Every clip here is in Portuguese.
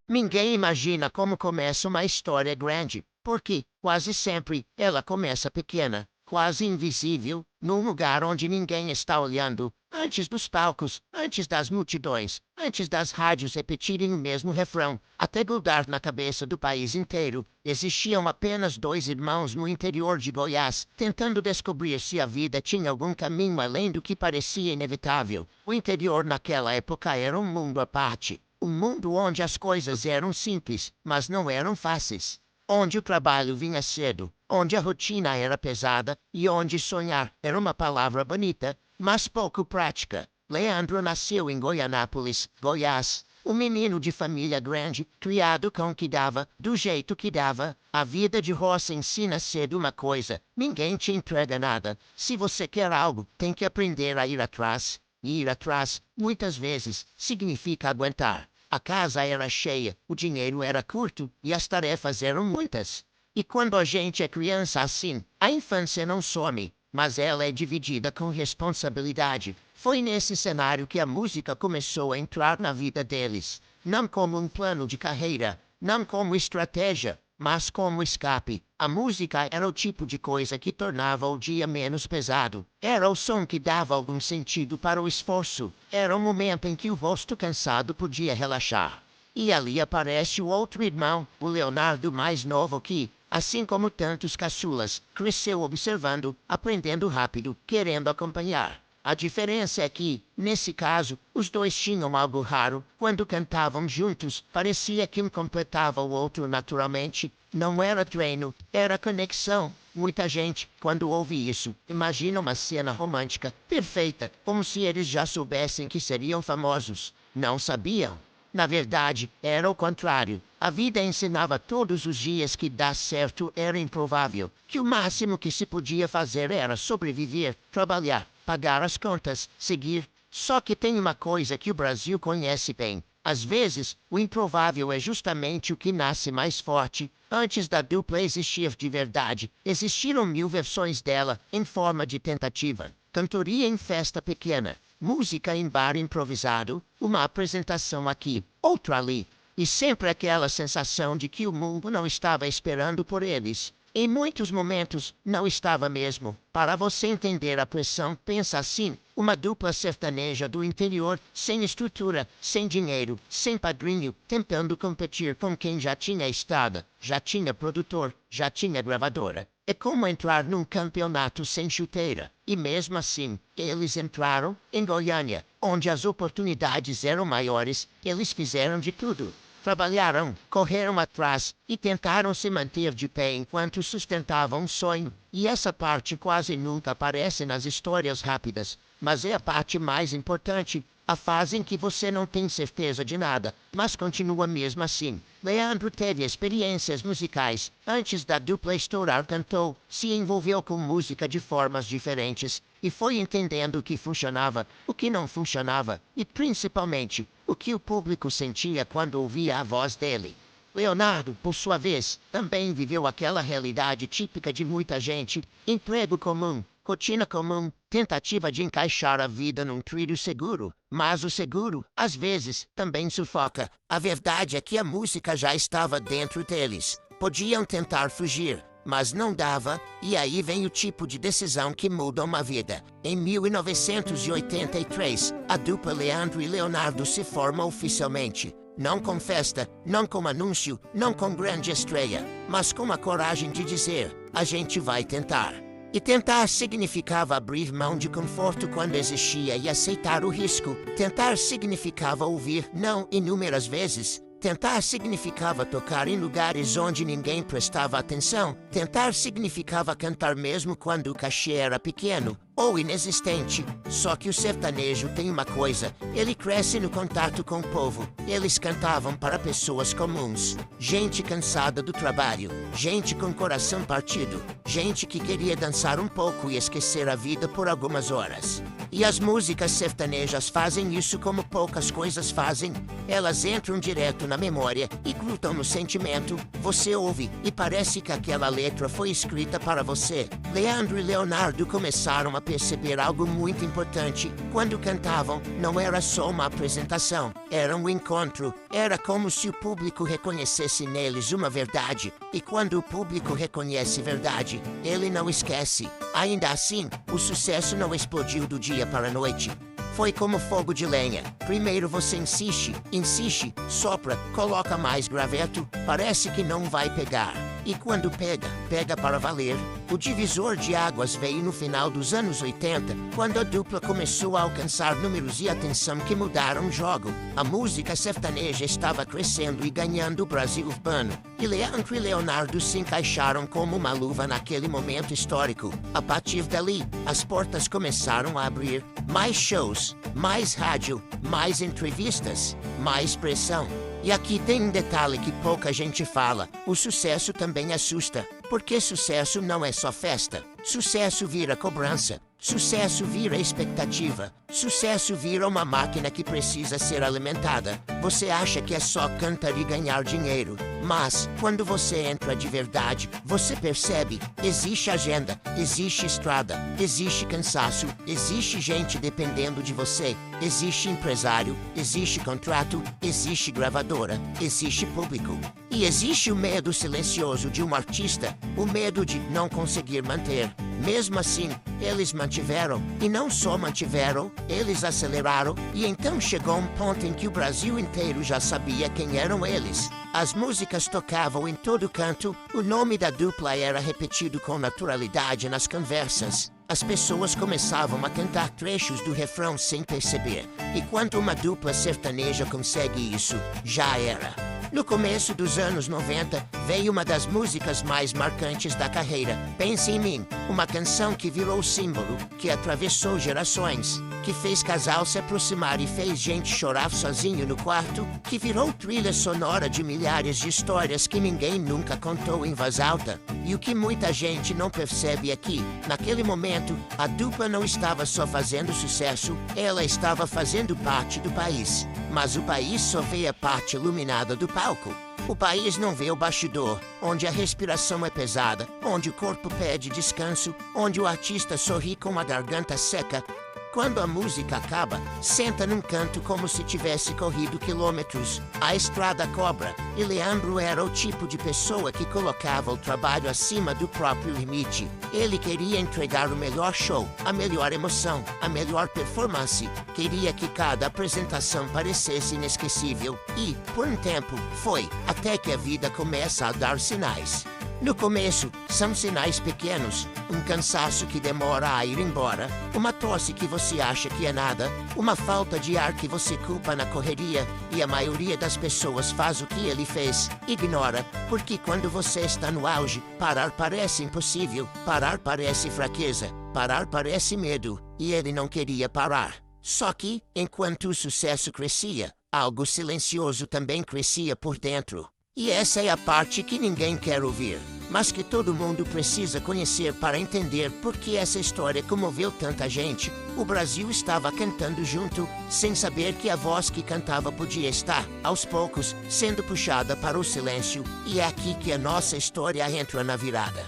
Ninguém imagina como começa uma história grande, porque, quase sempre, ela começa pequena, quase invisível, num lugar onde ninguém está olhando, antes dos palcos, antes das multidões, antes das rádios repetirem o mesmo refrão, até grudar na cabeça do país inteiro. Existiam apenas dois irmãos no interior de Goiás, tentando descobrir se a vida tinha algum caminho além do que parecia inevitável. O interior naquela época era um mundo à parte. Um mundo onde as coisas eram simples, mas não eram fáceis. Onde o trabalho vinha cedo, onde a rotina era pesada e onde sonhar era uma palavra bonita, mas pouco prática. Leandro nasceu em Goianápolis, Goiás. Um menino de família grande, criado com o que dava, do jeito que dava. A vida de roça ensina cedo uma coisa: ninguém te entrega nada. Se você quer algo, tem que aprender a ir atrás. E ir atrás, muitas vezes, significa aguentar. A casa era cheia, o dinheiro era curto e as tarefas eram muitas. E quando a gente é criança assim, a infância não some, mas ela é dividida com responsabilidade. Foi nesse cenário que a música começou a entrar na vida deles. Não como um plano de carreira, não como estratégia, mas como escape. A música era o tipo de coisa que tornava o dia menos pesado. Era o som que dava algum sentido para o esforço. Era o momento em que o rosto cansado podia relaxar. E ali aparece o outro irmão, o Leonardo mais novo que, assim como tantos caçulas, cresceu observando, aprendendo rápido, querendo acompanhar. A diferença é que, nesse caso, os dois tinham algo raro. Quando cantavam juntos, parecia que um completava o outro naturalmente. Não era treino, era conexão. Muita gente, quando ouve isso, imagina uma cena romântica, perfeita, como se eles já soubessem que seriam famosos. Não sabiam. Na verdade, era o contrário. A vida ensinava todos os dias que dar certo era improvável, que o máximo que se podia fazer era sobreviver, trabalhar, pagar as contas, seguir. Só que tem uma coisa que o Brasil conhece bem. Às vezes, o improvável é justamente o que nasce mais forte. Antes da dupla existir de verdade, existiram 1000 versões dela, em forma de tentativa. Cantoria em festa pequena, música em bar improvisado, uma apresentação aqui, outra ali. E sempre aquela sensação de que o mundo não estava esperando por eles. Em muitos momentos, não estava mesmo. Para você entender a pressão, pensa assim: uma dupla sertaneja do interior, sem estrutura, sem dinheiro, sem padrinho, tentando competir com quem já tinha estrada, já tinha produtor, já tinha gravadora. É como entrar num campeonato sem chuteira. E mesmo assim, eles entraram em Goiânia, onde as oportunidades eram maiores, eles fizeram de tudo. Trabalharam, correram atrás e tentaram se manter de pé enquanto sustentavam um sonho. E essa parte quase nunca aparece nas histórias rápidas, mas é a parte mais importante. A fase em que você não tem certeza de nada, mas continua mesmo assim. Leandro teve experiências musicais. Antes da dupla estourar, cantou, se envolveu com música de formas diferentes e foi entendendo o que funcionava, o que não funcionava e, principalmente, o que o público sentia quando ouvia a voz dele. Leonardo, por sua vez, também viveu aquela realidade típica de muita gente: emprego comum, rotina comum, tentativa de encaixar a vida num trilho seguro. Mas o seguro, às vezes, também sufoca. A verdade é que a música já estava dentro deles. Podiam tentar fugir, mas não dava, e aí vem o tipo de decisão que muda uma vida. Em 1983, a dupla Leandro e Leonardo se forma oficialmente. Não com festa, não com anúncio, não com grande estreia, mas com a coragem de dizer: a gente vai tentar. E tentar significava abrir mão de conforto quando existia e aceitar o risco. Tentar significava ouvir não inúmeras vezes. Tentar significava tocar em lugares onde ninguém prestava atenção. Tentar significava cantar mesmo quando o cachê era pequeno ou inexistente. Só que o sertanejo tem uma coisa: ele cresce no contato com o povo. Eles cantavam para pessoas comuns, gente cansada do trabalho, gente com coração partido, gente que queria dançar um pouco e esquecer a vida por algumas horas. E as músicas sertanejas fazem isso como poucas coisas fazem. Elas entram direto na memória e grudam no sentimento. Você ouve e parece que aquela letra foi escrita para você. Leandro e Leonardo começaram a perceber algo muito importante. Quando cantavam, não era só uma apresentação, era um encontro. Era como se o público reconhecesse neles uma verdade. E quando o público reconhece verdade, ele não esquece. Ainda assim, o sucesso não explodiu do dia para a noite. Foi como fogo de lenha. Primeiro você insiste, sopra, coloca mais graveto, parece que não vai pegar. E quando pega para valer. O divisor de águas veio no final dos anos 80, quando a dupla começou a alcançar números e atenção que mudaram o jogo. A música sertaneja estava crescendo e ganhando o Brasil urbano. E Leandro e Leonardo se encaixaram como uma luva naquele momento histórico. A partir dali, as portas começaram a abrir. Mais shows, mais rádio, mais entrevistas, mais pressão. E aqui tem um detalhe que pouca gente fala. O sucesso também assusta. Porque sucesso não é só festa. Sucesso vira cobrança. Sucesso vira expectativa. Sucesso vira uma máquina que precisa ser alimentada. Você acha que é só cantar e ganhar dinheiro. Mas, quando você entra de verdade, você percebe, existe agenda, existe estrada, existe cansaço, existe gente dependendo de você, existe empresário, existe contrato, existe gravadora, existe público. E existe o medo silencioso de um artista, o medo de não conseguir manter. Mesmo assim, eles mantiveram, e não só mantiveram, eles aceleraram, e então chegou um ponto em que o Brasil inteiro já sabia quem eram eles. As músicas tocavam em todo canto, o nome da dupla era repetido com naturalidade nas conversas. As pessoas começavam a cantar trechos do refrão sem perceber. E quando uma dupla sertaneja consegue isso, já era. No começo dos anos 90, veio uma das músicas mais marcantes da carreira, Pense em Mim, uma canção que virou símbolo, que atravessou gerações, que fez casal se aproximar e fez gente chorar sozinho no quarto, que virou trilha sonora de milhares de histórias que ninguém nunca contou em voz alta. E o que muita gente não percebe é que, naquele momento, a dupla não estava só fazendo sucesso, ela estava fazendo parte do país. Mas o país só vê a parte iluminada do palco. O país não vê o bastidor, onde a respiração é pesada, onde o corpo pede descanso, onde o artista sorri com a garganta seca. Quando a música acaba, senta num canto como se tivesse corrido quilômetros. A estrada cobra, e Leandro era o tipo de pessoa que colocava o trabalho acima do próprio limite. Ele queria entregar o melhor show, a melhor emoção, a melhor performance. Queria que cada apresentação parecesse inesquecível. E, por um tempo, foi, até que a vida começa a dar sinais. No começo, são sinais pequenos, um cansaço que demora a ir embora, uma tosse que você acha que é nada, uma falta de ar que você culpa na correria, e a maioria das pessoas faz o que ele fez, ignora, porque quando você está no auge, parar parece impossível, parar parece fraqueza, parar parece medo, e ele não queria parar. Só que, enquanto o sucesso crescia, algo silencioso também crescia por dentro. E essa é a parte que ninguém quer ouvir, mas que todo mundo precisa conhecer para entender por que essa história comoveu tanta gente. O Brasil estava cantando junto, sem saber que a voz que cantava podia estar, aos poucos, sendo puxada para o silêncio, e é aqui que a nossa história entra na virada.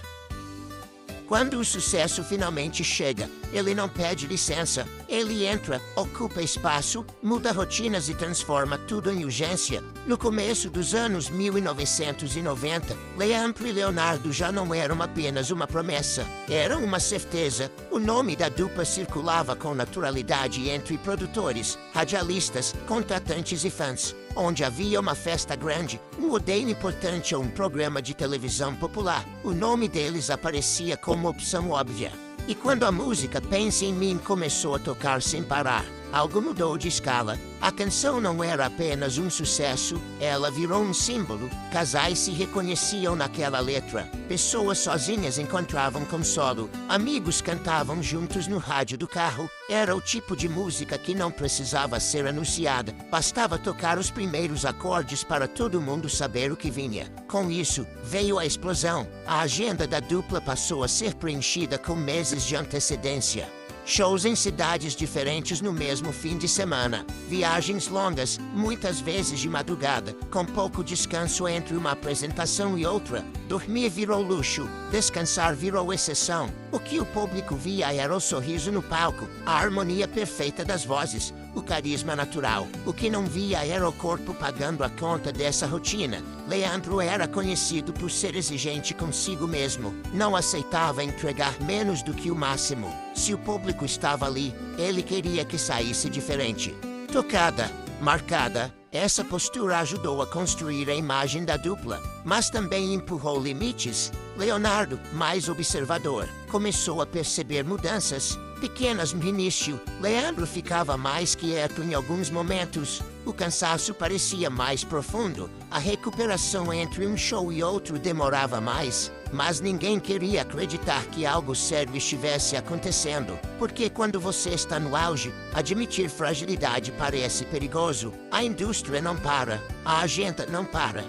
Quando o sucesso finalmente chega, ele não pede licença. Ele entra, ocupa espaço, muda rotinas e transforma tudo em urgência. No começo dos anos 1990, Leandro e Leonardo já não eram apenas uma promessa, era uma certeza. O nome da dupla circulava com naturalidade entre produtores, radialistas, contratantes e fãs. Onde havia uma festa grande, um rodeio importante ou um programa de televisão popular, o nome deles aparecia como opção óbvia. E quando a música Pense em Mim começou a tocar sem parar, algo mudou de escala. A canção não era apenas um sucesso, ela virou um símbolo. Casais se reconheciam naquela letra. Pessoas sozinhas encontravam consolo. Amigos cantavam juntos no rádio do carro. Era o tipo de música que não precisava ser anunciada. Bastava tocar os primeiros acordes para todo mundo saber o que vinha. Com isso, veio a explosão. A agenda da dupla passou a ser preenchida com meses de antecedência. Shows em cidades diferentes no mesmo fim de semana. Viagens longas, muitas vezes de madrugada, com pouco descanso entre uma apresentação e outra. Dormir virou luxo, descansar virou exceção. O que o público via era o sorriso no palco, a harmonia perfeita das vozes, o carisma natural. O que não via era o corpo pagando a conta dessa rotina. Leandro era conhecido por ser exigente consigo mesmo. Não aceitava entregar menos do que o máximo. Se o público estava ali, ele queria que saísse diferente. Tocada, marcada, essa postura ajudou a construir a imagem da dupla, mas também empurrou limites. Leonardo, mais observador, começou a perceber mudanças pequenas no início. Leandro ficava mais quieto em alguns momentos. O cansaço parecia mais profundo. A recuperação entre um show e outro demorava mais. Mas ninguém queria acreditar que algo sério estivesse acontecendo. Porque quando você está no auge, admitir fragilidade parece perigoso. A indústria não para. A agenda não para.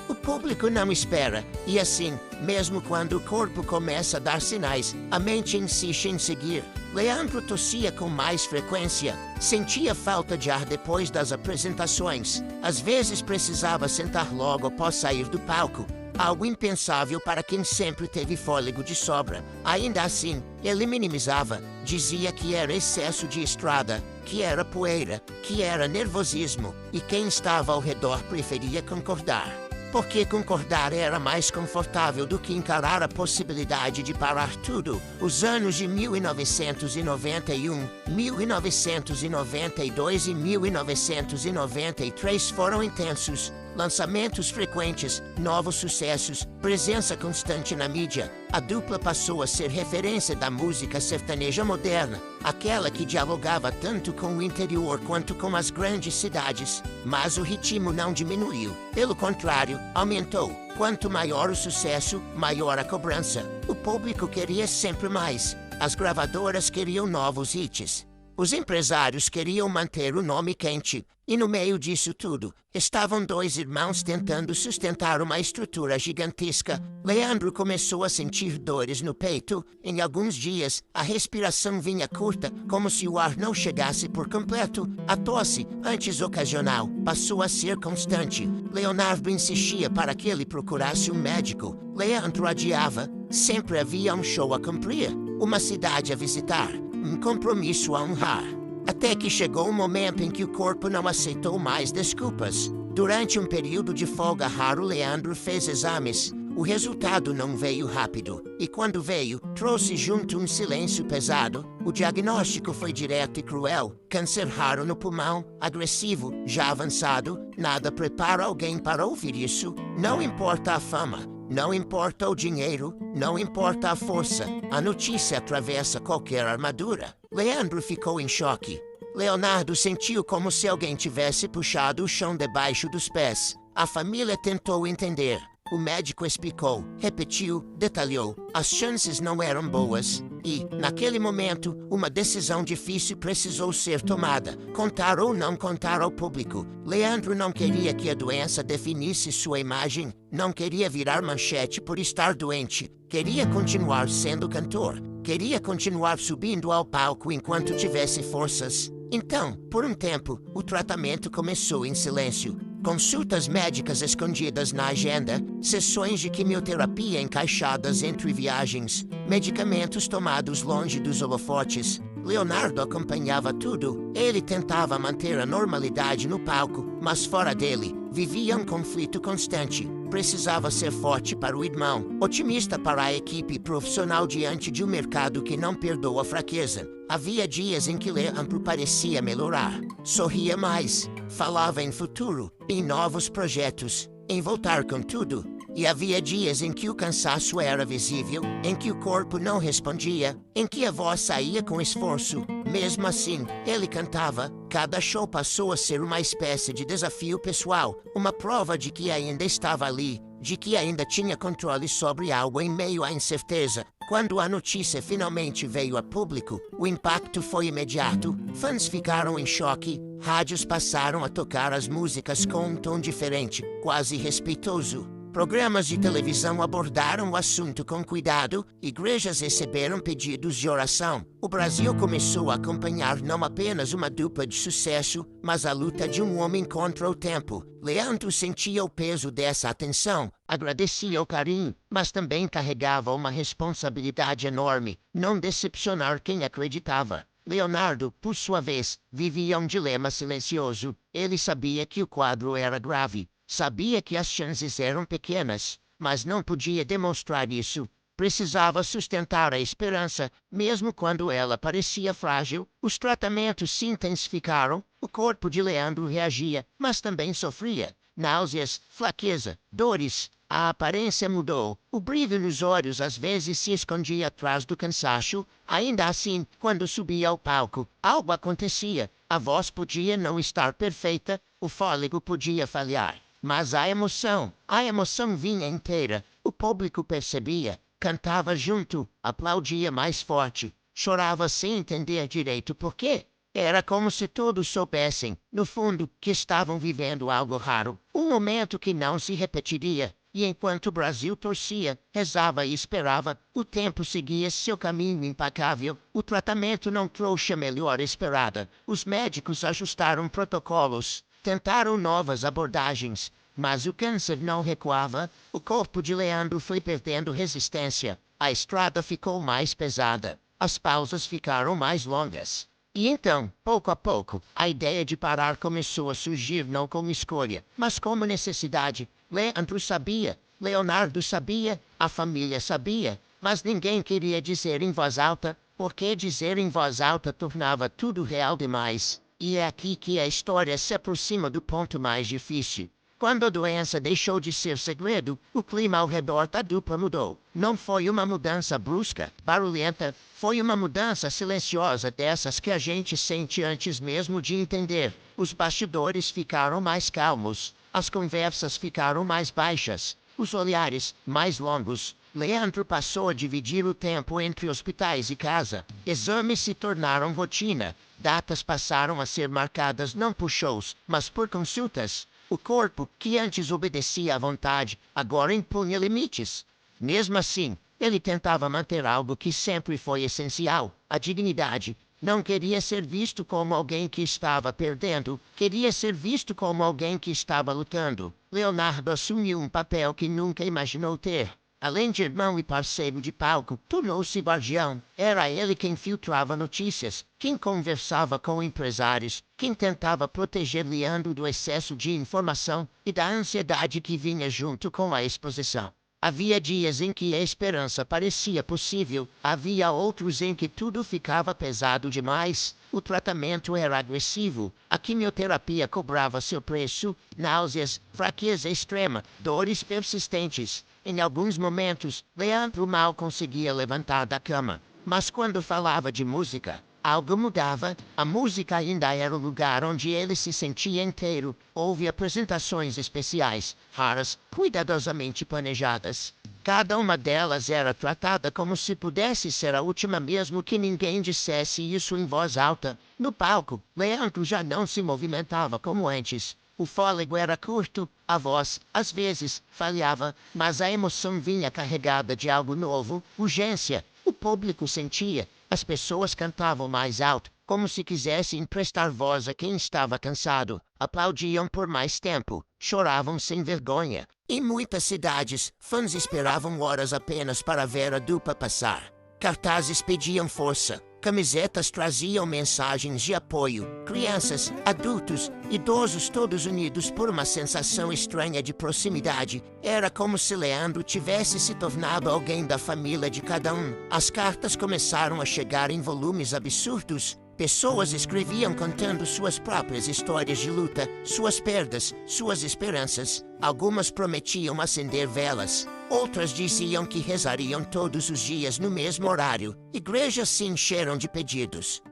O público não espera, e assim, mesmo quando o corpo começa a dar sinais, a mente insiste em seguir. Leandro tossia com mais frequência, sentia falta de ar depois das apresentações. Às vezes precisava sentar logo após sair do palco, algo impensável para quem sempre teve fôlego de sobra. Ainda assim, ele minimizava, dizia que era excesso de estrada, que era poeira, que era nervosismo, e quem estava ao redor preferia concordar. Porque concordar era mais confortável do que encarar a possibilidade de parar tudo. Os anos de 1991, 1992 e 1993 foram intensos. Lançamentos frequentes, novos sucessos, presença constante na mídia. A dupla passou a ser referência da música sertaneja moderna, aquela que dialogava tanto com o interior quanto com as grandes cidades. Mas o ritmo não diminuiu. Pelo contrário, aumentou. Quanto maior o sucesso, maior a cobrança. O público queria sempre mais. As gravadoras queriam novos hits. Os empresários queriam manter o nome quente. E no meio disso tudo, estavam dois irmãos tentando sustentar uma estrutura gigantesca. Leandro começou a sentir dores no peito. Em alguns dias, a respiração vinha curta, como se o ar não chegasse por completo. A tosse, antes ocasional, passou a ser constante. Leonardo insistia para que ele procurasse um médico. Leandro adiava. Sempre havia um show a cumprir, uma cidade a visitar, um compromisso a honrar. Até que chegou um momento em que o corpo não aceitou mais desculpas. Durante um período de folga raro, Leandro fez exames. O resultado não veio rápido. E quando veio, trouxe junto um silêncio pesado. O diagnóstico foi direto e cruel. Câncer raro no pulmão, agressivo, já avançado. Nada prepara alguém para ouvir isso. Não importa a fama. Não importa o dinheiro, não importa a força, a notícia atravessa qualquer armadura. Leandro ficou em choque. Leonardo sentiu como se alguém tivesse puxado o chão debaixo dos pés. A família tentou entender. O médico explicou, repetiu, detalhou. As chances não eram boas. E, naquele momento, uma decisão difícil precisou ser tomada. Contar ou não contar ao público. Leandro não queria que a doença definisse sua imagem. Não queria virar manchete por estar doente. Queria continuar sendo cantor. Queria continuar subindo ao palco enquanto tivesse forças. Então, por um tempo, o tratamento começou em silêncio. Consultas médicas escondidas na agenda, sessões de quimioterapia encaixadas entre viagens, medicamentos tomados longe dos holofotes. Leonardo acompanhava tudo. Ele tentava manter a normalidade no palco, mas fora dele, vivia um conflito constante. Precisava ser forte para o irmão, otimista para a equipe profissional diante de um mercado que não perdoa a fraqueza. Havia dias em que Leandro parecia melhorar, sorria mais, falava em futuro, em novos projetos, em voltar com tudo. E havia dias em que o cansaço era visível, em que o corpo não respondia, em que a voz saía com esforço. Mesmo assim, ele cantava. Cada show passou a ser uma espécie de desafio pessoal, uma prova de que ainda estava ali, de que ainda tinha controle sobre algo em meio à incerteza. Quando a notícia finalmente veio a público, o impacto foi imediato. Fãs ficaram em choque, rádios passaram a tocar as músicas com um tom diferente, quase respeitoso. Programas de televisão abordaram o assunto com cuidado, igrejas receberam pedidos de oração. O Brasil começou a acompanhar não apenas uma dupla de sucesso, mas a luta de um homem contra o tempo. Leandro sentia o peso dessa atenção, agradecia o carinho, mas também carregava uma responsabilidade enorme: não decepcionar quem acreditava. Leonardo, por sua vez, vivia um dilema silencioso. Ele sabia que o quadro era grave. Sabia que as chances eram pequenas, mas não podia demonstrar isso. Precisava sustentar a esperança, mesmo quando ela parecia frágil. Os tratamentos se intensificaram, o corpo de Leandro reagia, mas também sofria. Náuseas, fraqueza, dores. A aparência mudou. O brilho nos olhos às vezes se escondia atrás do cansaço. Ainda assim, quando subia ao palco, algo acontecia. A voz podia não estar perfeita, o fôlego podia falhar. Mas a emoção vinha inteira. O público percebia, cantava junto, aplaudia mais forte, chorava sem entender direito por quê. Era como se todos soubessem, no fundo, que estavam vivendo algo raro, um momento que não se repetiria. E enquanto o Brasil torcia, rezava e esperava, o tempo seguia seu caminho impecável. O tratamento não trouxe a melhora esperada. Os médicos ajustaram protocolos, tentaram novas abordagens, mas o câncer não recuava. O corpo de Leandro foi perdendo resistência. A estrada ficou mais pesada. As pausas ficaram mais longas. E então, pouco a pouco, a ideia de parar começou a surgir não como escolha, mas como necessidade. Leandro sabia, Leonardo sabia, a família sabia, mas ninguém queria dizer em voz alta, porque dizer em voz alta tornava tudo real demais. E é aqui que a história se aproxima do ponto mais difícil. Quando a doença deixou de ser segredo, o clima ao redor da dupla mudou. Não foi uma mudança brusca, barulhenta, foi uma mudança silenciosa, dessas que a gente sente antes mesmo de entender. Os bastidores ficaram mais calmos, as conversas ficaram mais baixas, os olhares mais longos. Leandro passou a dividir o tempo entre hospitais e casa. Exames se tornaram rotina. Datas passaram a ser marcadas não por shows, mas por consultas. O corpo, que antes obedecia à vontade, agora impunha limites. Mesmo assim, ele tentava manter algo que sempre foi essencial: a dignidade. Não queria ser visto como alguém que estava perdendo, queria ser visto como alguém que estava lutando. Leonardo assumiu um papel que nunca imaginou ter. Além de irmão e parceiro de palco, tornou-se guardião. Era ele quem filtrava notícias, quem conversava com empresários, quem tentava proteger Leandro do excesso de informação e da ansiedade que vinha junto com a exposição. Havia dias em que a esperança parecia possível, havia outros em que tudo ficava pesado demais. O tratamento era agressivo, a quimioterapia cobrava seu preço, náuseas, fraqueza extrema, dores persistentes. Em alguns momentos, Leandro mal conseguia levantar da cama. Mas quando falava de música, algo mudava. A música ainda era o lugar onde ele se sentia inteiro. Houve apresentações especiais, raras, cuidadosamente planejadas. Cada uma delas era tratada como se pudesse ser a última, mesmo que ninguém dissesse isso em voz alta. No palco, Leandro já não se movimentava como antes. O fôlego era curto, a voz, às vezes, falhava, mas a emoção vinha carregada de algo novo, urgência. O público sentia, as pessoas cantavam mais alto, como se quisessem emprestar voz a quem estava cansado. Aplaudiam por mais tempo, choravam sem vergonha. Em muitas cidades, fãs esperavam horas apenas para ver a dupla passar. Cartazes pediam força. Camisetas traziam mensagens de apoio. Crianças, adultos, idosos, todos unidos por uma sensação estranha de proximidade. Era como se Leandro tivesse se tornado alguém da família de cada um. As cartas começaram a chegar em volumes absurdos. Pessoas escreviam contando suas próprias histórias de luta, suas perdas, suas esperanças. Algumas prometiam acender velas. Outras diziam que rezariam todos os dias no mesmo horário. Igrejas se encheram de pedidos.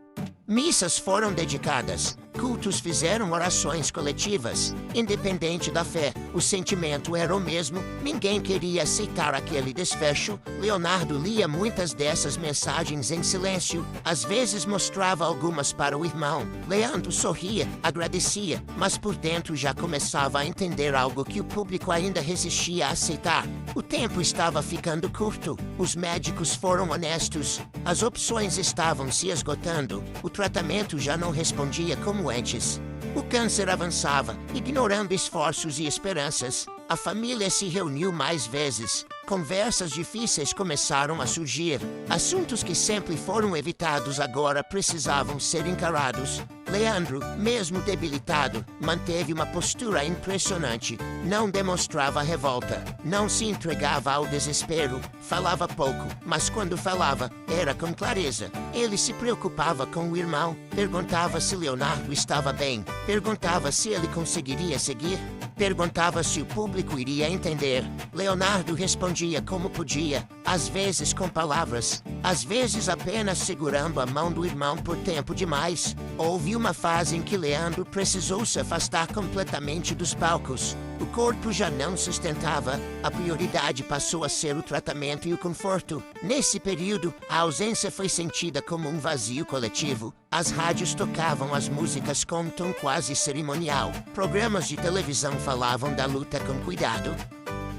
Missas foram dedicadas. Cultos fizeram orações coletivas. Independente da fé, o sentimento era o mesmo. Ninguém queria aceitar aquele desfecho. Leonardo lia muitas dessas mensagens em silêncio. Às vezes mostrava algumas para o irmão. Leandro sorria, agradecia, mas por dentro já começava a entender algo que o público ainda resistia a aceitar. O tempo estava ficando curto. Os médicos foram honestos. As opções estavam se esgotando. O tratamento já não respondia como antes. O câncer avançava, ignorando esforços e esperanças. A família se reuniu mais vezes. Conversas difíceis começaram a surgir. Assuntos que sempre foram evitados agora precisavam ser encarados. Leandro, mesmo debilitado, manteve uma postura impressionante. Não demonstrava revolta. Não se entregava ao desespero. Falava pouco, mas quando falava, era com clareza. Ele se preocupava com o irmão. Perguntava se Leonardo estava bem. Perguntava se ele conseguiria seguir. Perguntava se o público iria entender. Leonardo respondia como podia, às vezes com palavras, às vezes apenas segurando a mão do irmão por tempo demais. Houve uma fase em que Leandro precisou se afastar completamente dos palcos. O corpo já não sustentava, a prioridade passou a ser o tratamento e o conforto. Nesse período, a ausência foi sentida como um vazio coletivo. As rádios tocavam as músicas com um tom quase cerimonial. Programas de televisão falavam da luta com cuidado.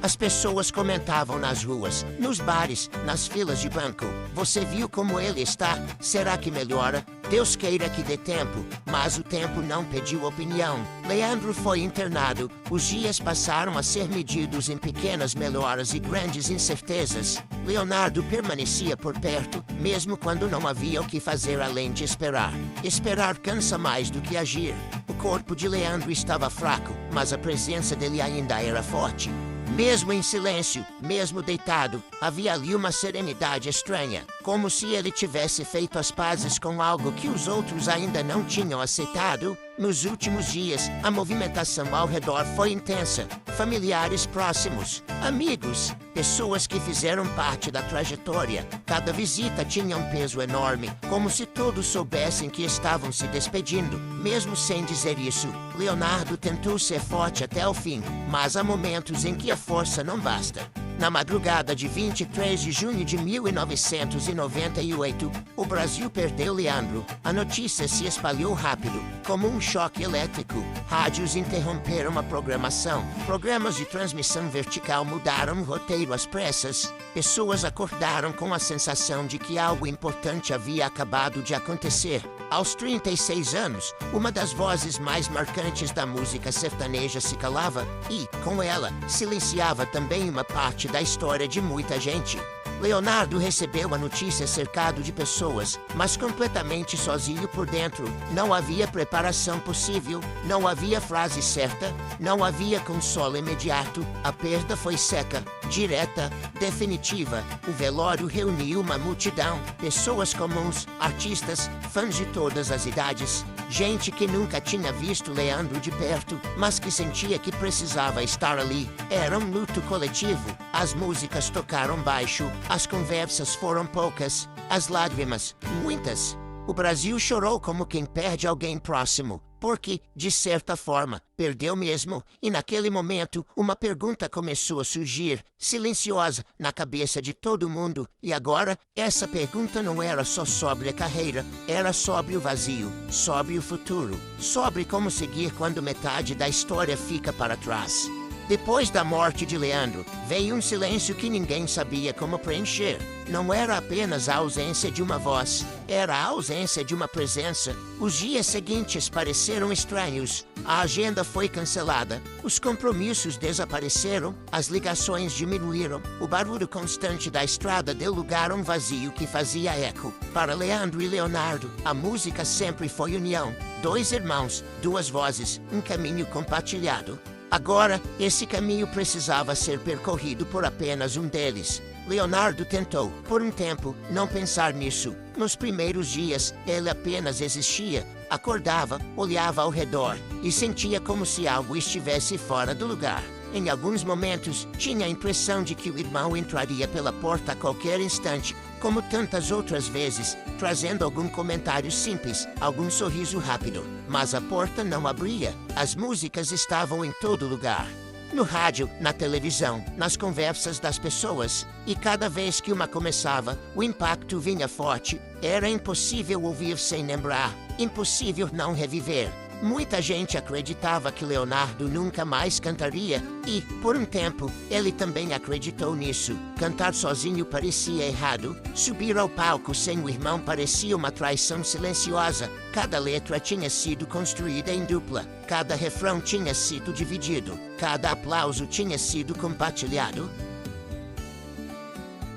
As pessoas comentavam nas ruas, nos bares, nas filas de banco. Você viu como ele está? Será que melhora? Deus queira que dê tempo, mas o tempo não pediu opinião. Leandro foi internado. Os dias passaram a ser medidos em pequenas melhoras e grandes incertezas. Leonardo permanecia por perto, mesmo quando não havia o que fazer além de esperar. Esperar cansa mais do que agir. O corpo de Leandro estava fraco, mas a presença dele ainda era forte. Mesmo em silêncio, mesmo deitado, havia ali uma serenidade estranha, como se ele tivesse feito as pazes com algo que os outros ainda não tinham aceitado. Nos últimos dias, a movimentação ao redor foi intensa. Familiares próximos, amigos, pessoas que fizeram parte da trajetória. Cada visita tinha um peso enorme, como se todos soubessem que estavam se despedindo. Mesmo sem dizer isso, Leonardo tentou ser forte até o fim, mas há momentos em que a força não basta. Na madrugada de 23 de junho de 1998, o Brasil perdeu Leandro. A notícia se espalhou rápido, como um choque elétrico. Rádios interromperam a programação. Programas de transmissão vertical mudaram o roteiro às pressas. Pessoas acordaram com a sensação de que algo importante havia acabado de acontecer. Aos 36 anos, uma das vozes mais marcantes da música sertaneja se calava e, com ela, silenciava também uma parte da história de muita gente. Leonardo recebeu a notícia cercado de pessoas, mas completamente sozinho por dentro. Não havia preparação possível, não havia frase certa, não havia consolo imediato. A perda foi seca, direta, definitiva. O velório reuniu uma multidão, pessoas comuns, artistas, fãs de todas as idades, gente que nunca tinha visto Leandro de perto, mas que sentia que precisava estar ali. Era um luto coletivo. As músicas tocaram baixo, as conversas foram poucas, as lágrimas, muitas. O Brasil chorou como quem perde alguém próximo, porque, de certa forma, perdeu mesmo. E naquele momento, uma pergunta começou a surgir, silenciosa, na cabeça de todo mundo. E agora, essa pergunta não era só sobre a carreira, era sobre o vazio, sobre o futuro, sobre como seguir quando metade da história fica para trás. Depois da morte de Leandro, veio um silêncio que ninguém sabia como preencher. Não era apenas a ausência de uma voz, era a ausência de uma presença. Os dias seguintes pareceram estranhos. A agenda foi cancelada, os compromissos desapareceram, as ligações diminuíram. O barulho constante da estrada deu lugar a um vazio que fazia eco. Para Leandro e Leonardo, a música sempre foi união. Dois irmãos, duas vozes, um caminho compartilhado. Agora, esse caminho precisava ser percorrido por apenas um deles. Leonardo tentou, por um tempo, não pensar nisso. Nos primeiros dias, ele apenas existia, acordava, olhava ao redor e sentia como se algo estivesse fora do lugar. Em alguns momentos, tinha a impressão de que o irmão entraria pela porta a qualquer instante, como tantas outras vezes, trazendo algum comentário simples, algum sorriso rápido. Mas a porta não abria. As músicas estavam em todo lugar. No rádio, na televisão, nas conversas das pessoas. E cada vez que uma começava, o impacto vinha forte. Era impossível ouvir sem lembrar. Impossível não reviver. Muita gente acreditava que Leonardo nunca mais cantaria, e, por um tempo, ele também acreditou nisso. Cantar sozinho parecia errado. Subir ao palco sem o irmão parecia uma traição silenciosa. Cada letra tinha sido construída em dupla. Cada refrão tinha sido dividido. Cada aplauso tinha sido compartilhado.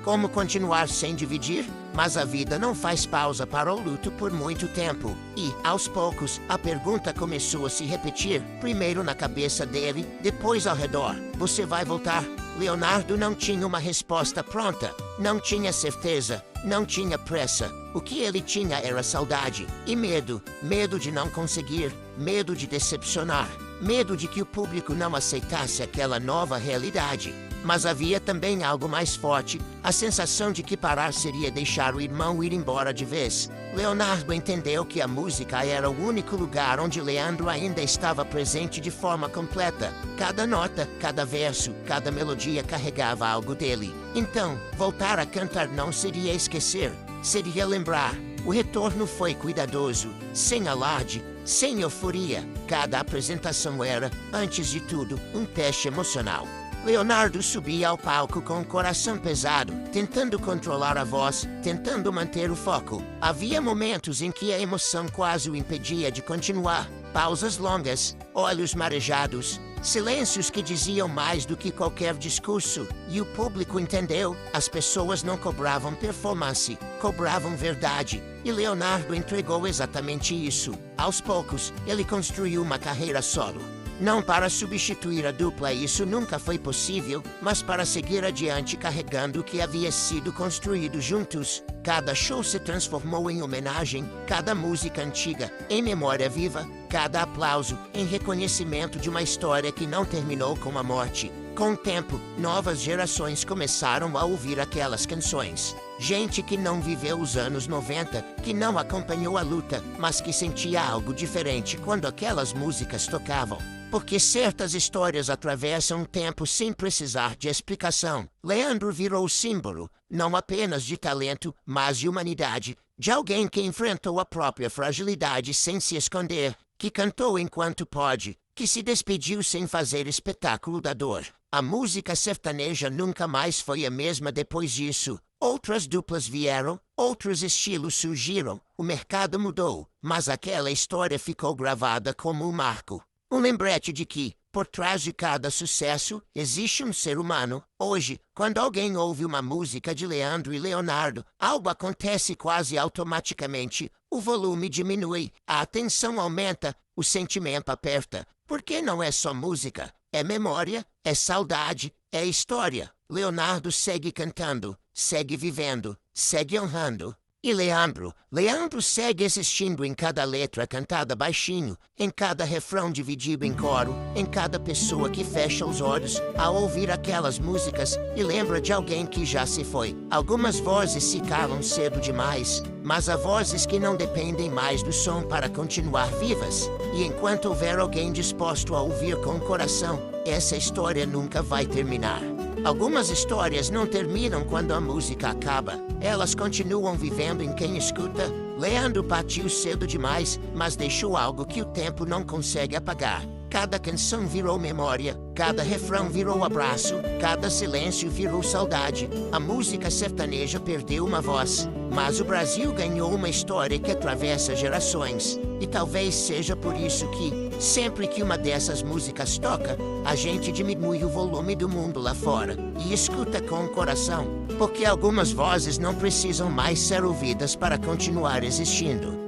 Como continuar sem dividir? Mas a vida não faz pausa para o luto por muito tempo. E, aos poucos, a pergunta começou a se repetir, primeiro na cabeça dele, depois ao redor. Você vai voltar? Leonardo não tinha uma resposta pronta. Não tinha certeza. Não tinha pressa. O que ele tinha era saudade e medo. Medo de não conseguir. Medo de decepcionar. Medo de que o público não aceitasse aquela nova realidade. Mas havia também algo mais forte, a sensação de que parar seria deixar o irmão ir embora de vez. Leonardo entendeu que a música era o único lugar onde Leandro ainda estava presente de forma completa. Cada nota, cada verso, cada melodia carregava algo dele. Então, voltar a cantar não seria esquecer, seria lembrar. O retorno foi cuidadoso, sem alarde, sem euforia. Cada apresentação era, antes de tudo, um teste emocional. Leonardo subia ao palco com o coração pesado, tentando controlar a voz, tentando manter o foco. Havia momentos em que a emoção quase o impedia de continuar. Pausas longas, olhos marejados, silêncios que diziam mais do que qualquer discurso. E o público entendeu. As pessoas não cobravam performance, cobravam verdade. E Leonardo entregou exatamente isso. Aos poucos, ele construiu uma carreira solo. Não para substituir a dupla, isso nunca foi possível, mas para seguir adiante carregando o que havia sido construído juntos. Cada show se transformou em homenagem, cada música antiga em memória viva, cada aplauso em reconhecimento de uma história que não terminou com a morte. Com o tempo, novas gerações começaram a ouvir aquelas canções. Gente que não viveu os anos 90, que não acompanhou a luta, mas que sentia algo diferente quando aquelas músicas tocavam. Porque certas histórias atravessam o tempo sem precisar de explicação. Leandro virou símbolo, não apenas de talento, mas de humanidade, de alguém que enfrentou a própria fragilidade sem se esconder, que cantou enquanto pôde, que se despediu sem fazer espetáculo da dor. A música sertaneja nunca mais foi a mesma depois disso. Outras duplas vieram, outros estilos surgiram, o mercado mudou, mas aquela história ficou gravada como um marco. Um lembrete de que, por trás de cada sucesso, existe um ser humano. Hoje, quando alguém ouve uma música de Leandro e Leonardo, algo acontece quase automaticamente. O volume diminui, a atenção aumenta, o sentimento aperta. Porque não é só música, é memória, é saudade, é história. Leonardo segue cantando, segue vivendo, segue honrando. E Leandro segue existindo em cada letra cantada baixinho, em cada refrão dividido em coro, em cada pessoa que fecha os olhos ao ouvir aquelas músicas e lembra de alguém que já se foi. Algumas vozes se calam cedo demais, mas há vozes que não dependem mais do som para continuar vivas. E enquanto houver alguém disposto a ouvir com o coração, essa história nunca vai terminar. Algumas histórias não terminam quando a música acaba. Elas continuam vivendo em quem escuta. Leandro partiu cedo demais, mas deixou algo que o tempo não consegue apagar. Cada canção virou memória, cada refrão virou abraço, cada silêncio virou saudade. A música sertaneja perdeu uma voz, mas o Brasil ganhou uma história que atravessa gerações. E talvez seja por isso que, sempre que uma dessas músicas toca, a gente diminui o volume do mundo lá fora e escuta com o coração, porque algumas vozes não precisam mais ser ouvidas para continuar existindo.